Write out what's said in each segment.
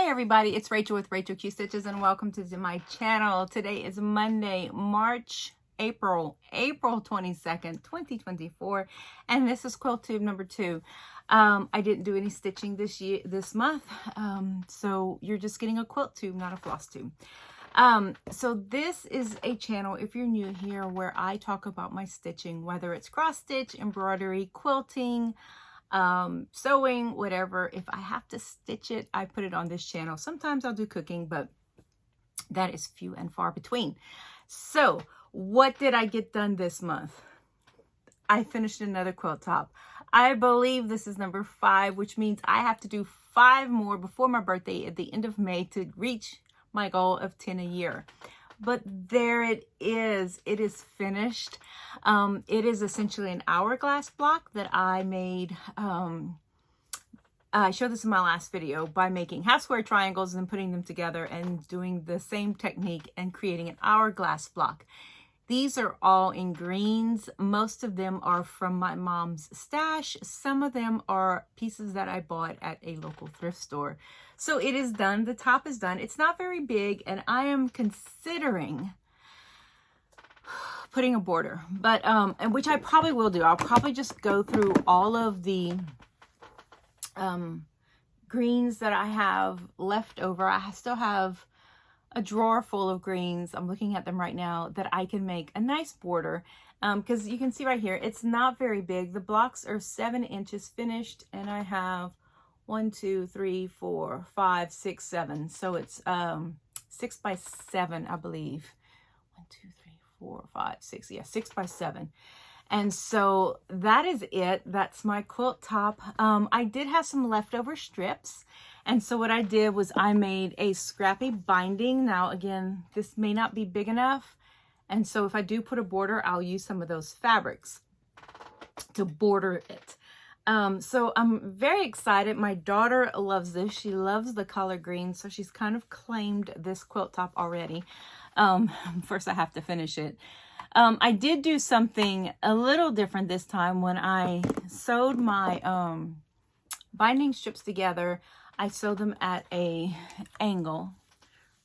Hi everybody, it's Rachel with Rachel Q Stitches and welcome to my channel. Today is Monday, April 22nd, 2024, and this is QuiltTube number 2. I didn't do any stitching this month, so you're just getting a quilt tube, not a floss tube. So this is a channel, if you're new here, where I talk about my stitching, whether it's cross stitch, embroidery, quilting, sewing, whatever. If I have to stitch it, I put it on this channel. Sometimes I'll do cooking, but that is few and far between. So what did I get done this month? I finished another quilt top. I believe this is number 5, which means I have to do 5 more before my birthday at the end of May to reach my goal of 10 a year. But there it is finished. It is essentially an hourglass block that I made. I showed this in my last video by making half square triangles and putting them together and doing the same technique and creating an hourglass block. These are all in greens. Most of them are from my mom's stash. Some of them are pieces that I bought at a local thrift store. So it is done. The top is done. It's not very big, and I am considering putting a border, but and which I probably will do. I'll probably just go through all of the greens that I have left over. I still have a drawer full of greens. I'm looking at them right now that I can make a nice border, because you can see right here, it's not very big. The blocks are 7 inches finished, and I have 1, 2, 3, 4, 5, 6, 7. So it's 6 by 7, I believe. 1, 2, 3, 4, 5, 6. Yeah, 6 by 7. And so that is it. That's my quilt top. I did have some leftover strips. And so what I did was I made a scrappy binding. Now, again, this may not be big enough. And so if I do put a border, I'll use some of those fabrics to border it. So I'm very excited. My daughter loves this. She loves the color green. So she's kind of claimed this quilt top already. First I have to finish it. I did do something a little different this time when I sewed my binding strips together. I sewed them at a angle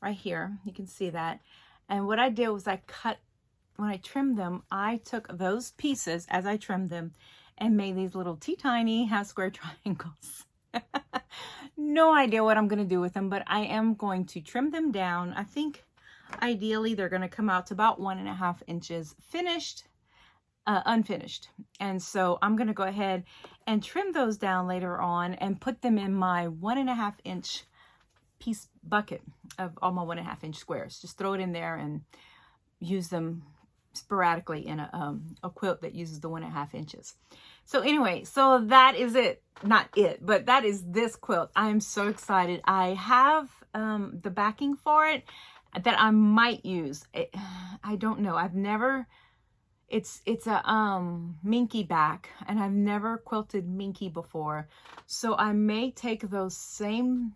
right here. You can see that. And what I did was when I trimmed them, I took those pieces as I trimmed them and made these little tiny half square triangles. No idea what I'm going to do with them, but I am going to trim them down. I think ideally they're going to come out to about 1.5 inches finished, unfinished. And so I'm going to go ahead and trim those down later on and put them in my 1.5 inch piece bucket of all my 1.5 inch squares. Just throw it in there and use them sporadically in a quilt that uses the 1.5 inches. So anyway, so that is it. Not it, but that is this quilt. I am so excited. I have the backing for it that I might use. I don't know. I've never, it's a minky back, and I've never quilted minky before. So I may take those same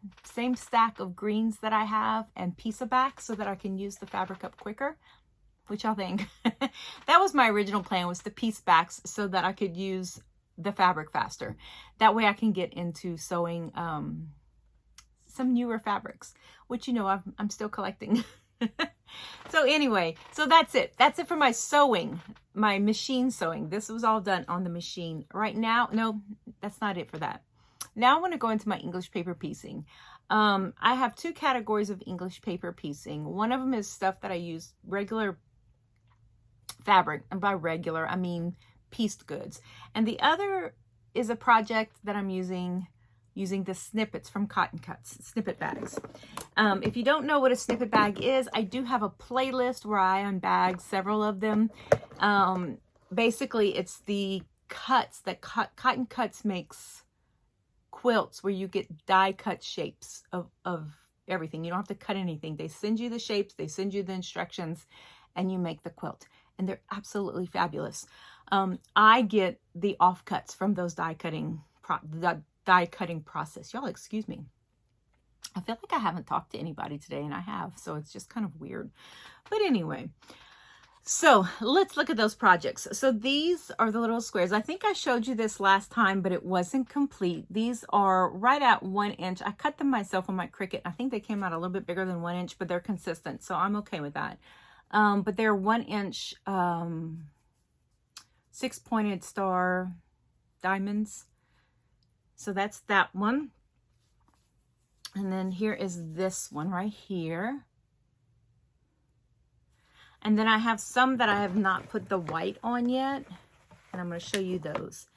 stack of greens that I have and piece a back so that I can use the fabric up quicker. Which y'all think? That was my original plan, was to piece backs so that I could use the fabric faster. That way I can get into sewing some newer fabrics, which, you know, I'm still collecting. So anyway, so that's it. That's it for my sewing, my machine sewing. This was all done on the machine. Right now, no, that's not it for that. Now I want to go into my English paper piecing. I have 2 categories of English paper piecing. One of them is stuff that I use regular fabric, and by regular I mean pieced goods, and the other is a project that I'm using the snippets from Cotton Cuts, snippet bags. If you don't know what a snippet bag is, I do have a playlist where I unbag several of them. Basically it's the cuts that Cotton Cuts makes quilts where you get die cut shapes of everything. You don't have to cut anything. They send you the shapes, they send you the instructions, and you make the quilt. And they're absolutely fabulous. I get the offcuts from those die cutting process. Y'all excuse me. I feel like I haven't talked to anybody today, and I have, so it's just kind of weird. But anyway, So let's look at those projects. So these are the little squares. I think I showed you this last time, but it wasn't complete. These are right at 1 inch. I cut them myself on my Cricut. I think they came out a little bit bigger than 1 inch, but they're consistent, so I'm okay with that. But they're 1 inch 6-pointed star diamonds. So that's that one. And then here is this one right here. And then I have some that I have not put the white on yet. And I'm going to show you those.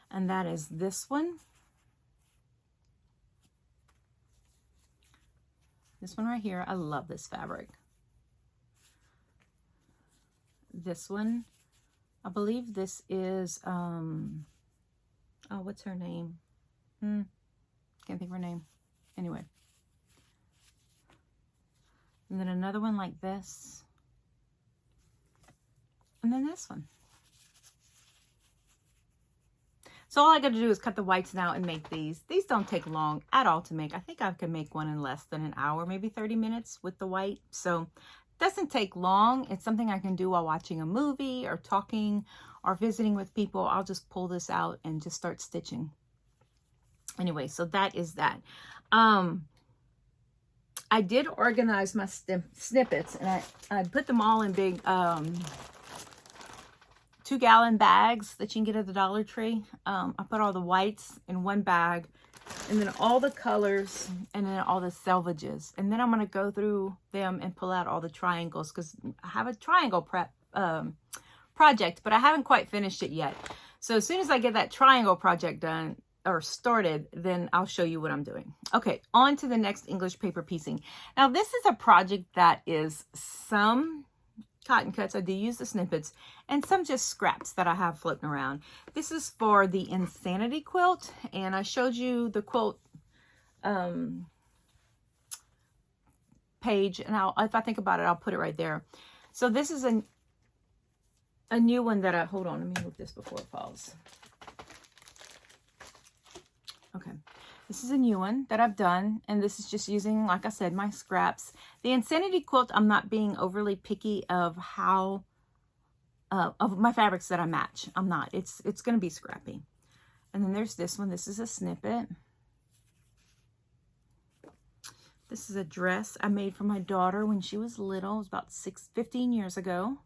And that is this one. This one right here. I love this fabric. This one. I believe this is, oh, what's her name? Can't think of her name. Anyway. And then another one like this. And then this one. So all I got to do is cut the whites now and make these. These don't take long at all to make. I think I can make one in less than an hour, maybe 30 minutes with the white. So it doesn't take long. It's something I can do while watching a movie or talking or visiting with people. I'll just pull this out and just start stitching. Anyway, so that is that. I did organize my snippets, and I put them all in big 2-gallon bags that you can get at the Dollar Tree. I put all the whites in one bag, and then all the colors, and then all the selvages. And then I'm going to go through them and pull out all the triangles, because I have a triangle project, but I haven't quite finished it yet. So as soon as I get that triangle project done or started, then I'll show you what I'm doing. Okay, on to the next English paper piecing. Now this is a project that is some cotton cuts. I do use the snippets, and some just scraps that I have floating around. This is for the Insanity quilt, and I showed you the quilt page, and if I think about it, I'll put it right there. So this is a new one that hold on, let me move this before it falls. Okay, this is a new one that I've done, and this is just using, like I said, my scraps. The Insanity quilt, I'm not being overly picky of how, of my fabrics that I match. I'm not. It's going to be scrappy. And then there's this one. This is a snippet. This is a dress I made for my daughter when she was little. It was about 15 years ago.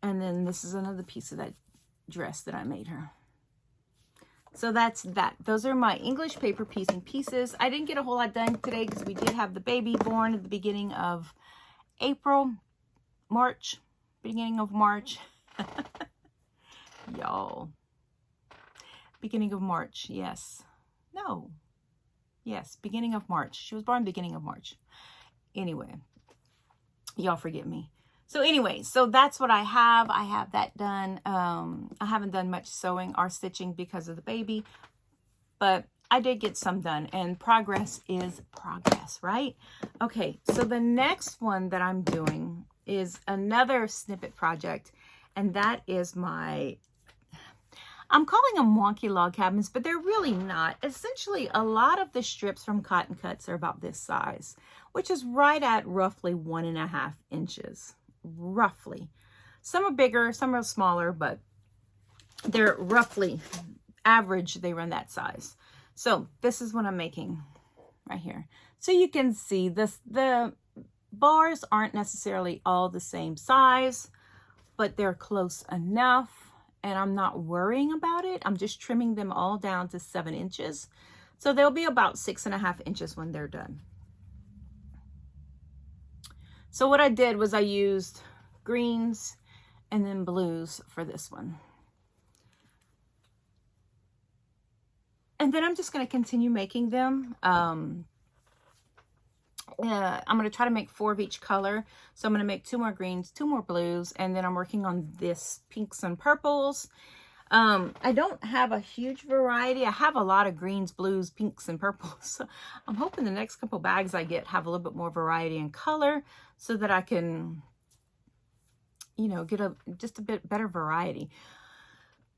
And then this is another piece of that dress that I made her. So that's that. Those are my English paper piecing pieces. I didn't get a whole lot done today because we did have the baby born at the beginning of beginning of March. Y'all. Beginning of March, yes. No. Yes, beginning of March. She was born beginning of March. Anyway, y'all forgive me. So anyway, so that's what I have. I have that done. I haven't done much sewing or stitching because of the baby, but I did get some done, and progress is progress, right? Okay, so the next one that I'm doing is another snippet project, and that is I'm calling them wonky log cabins, but they're really not. Essentially, a lot of the strips from Cotton Cuts are about this size, which is right at roughly 1.5 inches. Roughly. Some are bigger, some are smaller, but they're roughly average. They run that size. So this is what I'm making right here. So you can see this, the bars aren't necessarily all the same size, but they're close enough, and I'm not worrying about it. I'm just trimming them all down to 7 inches. So they'll be about 6.5 inches when they're done. So what I did was I used greens and then blues for this one. And then I'm just going to continue making them. I'm going to try to make 4 of each color. So I'm going to make 2 more greens, 2 more blues, and then I'm working on this pinks and purples. I don't have a huge variety. I have a lot of greens, blues, pinks, and purples. So I'm hoping the next couple bags I get have a little bit more variety in color so that I can, you know, get just a bit better variety.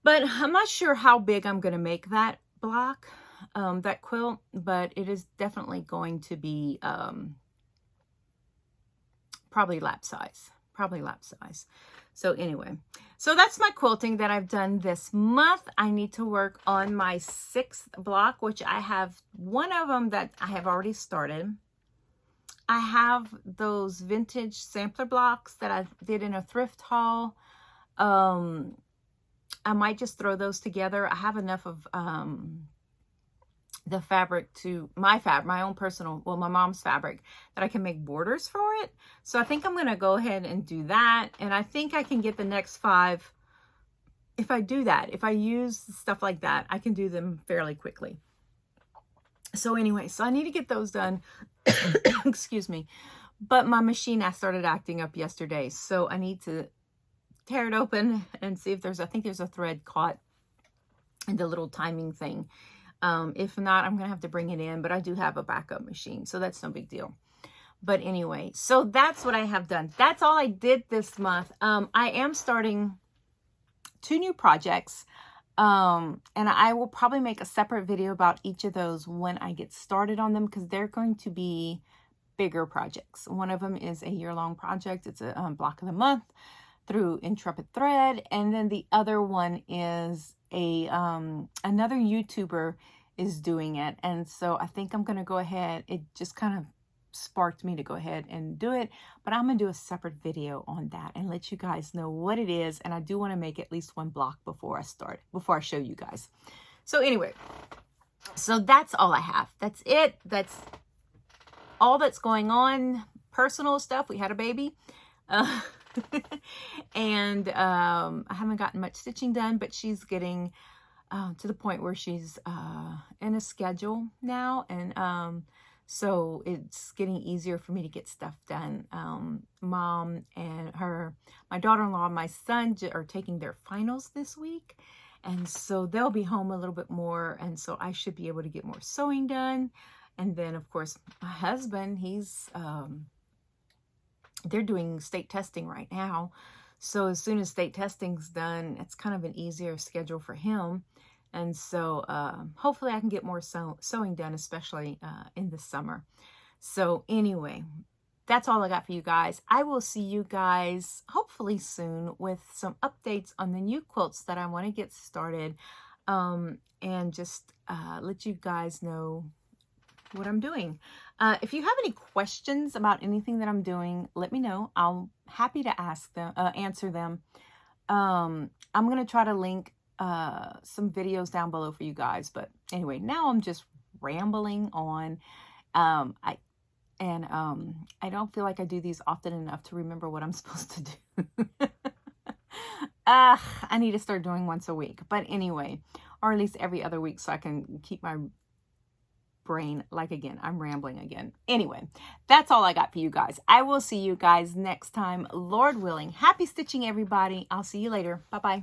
But I'm not sure how big I'm going to make that block, that quilt, but it is definitely going to be probably lap size. probably lap size. So anyway, so that's my quilting that I've done this month. I need to work on my 6th block, which I have one of them that I have already started. I have those vintage sampler blocks that I did in a thrift haul. I might just throw those together. I have enough of the fabric to my own personal, well, my mom's fabric, that I can make borders for it. So I think I'm going to go ahead and do that. And I think I can get the next 5. If I do that, if I use stuff like that, I can do them fairly quickly. So anyway, so I need to get those done. Excuse me. But my machine, I started acting up yesterday. So I need to tear it open and see if I think there's a thread caught in the little timing thing. If not, I'm going to have to bring it in, but I do have a backup machine, so that's no big deal. But anyway, so that's what I have done. That's all I did this month. I am starting 2 new projects, and I will probably make a separate video about each of those when I get started on them, because they're going to be bigger projects. One of them is a year-long project. It's a block of the month through Intrepid Thread, and then the other one is another YouTuber is doing it, and so I think I'm gonna go ahead. It just kind of sparked me to go ahead and do it, but I'm gonna do a separate video on that and let you guys know what it is. And I do want to make at least 1 block before I show you guys. So anyway, so that's all I have. That's it. That's all that's going on. Personal stuff. We had a baby. And I haven't gotten much stitching done, but she's getting to the point where she's in a schedule now, and so it's getting easier for me to get stuff done. Mom and my daughter-in-law and my son are taking their finals this week, and so they'll be home a little bit more, and so I should be able to get more sewing done. And then of course my husband, he's they're doing state testing right now. So as soon as state testing's done, it's kind of an easier schedule for him. And so hopefully I can get more sewing done, especially in the summer. So anyway, that's all I got for you guys. I will see you guys hopefully soon with some updates on the new quilts that I want to get started, and just let you guys know what I'm doing. If you have any questions about anything that I'm doing, let me know. I'm happy to answer them. I'm going to try to link some videos down below for you guys. But anyway, now I'm just rambling on. I don't feel like I do these often enough to remember what I'm supposed to do. I need to start doing once a week. But anyway, or at least every other week, so I can keep my brain, like, again, I'm rambling again. Anyway, that's all I got for you guys. I will see you guys next time, Lord willing. Happy stitching, everybody. I'll see you later. Bye-bye.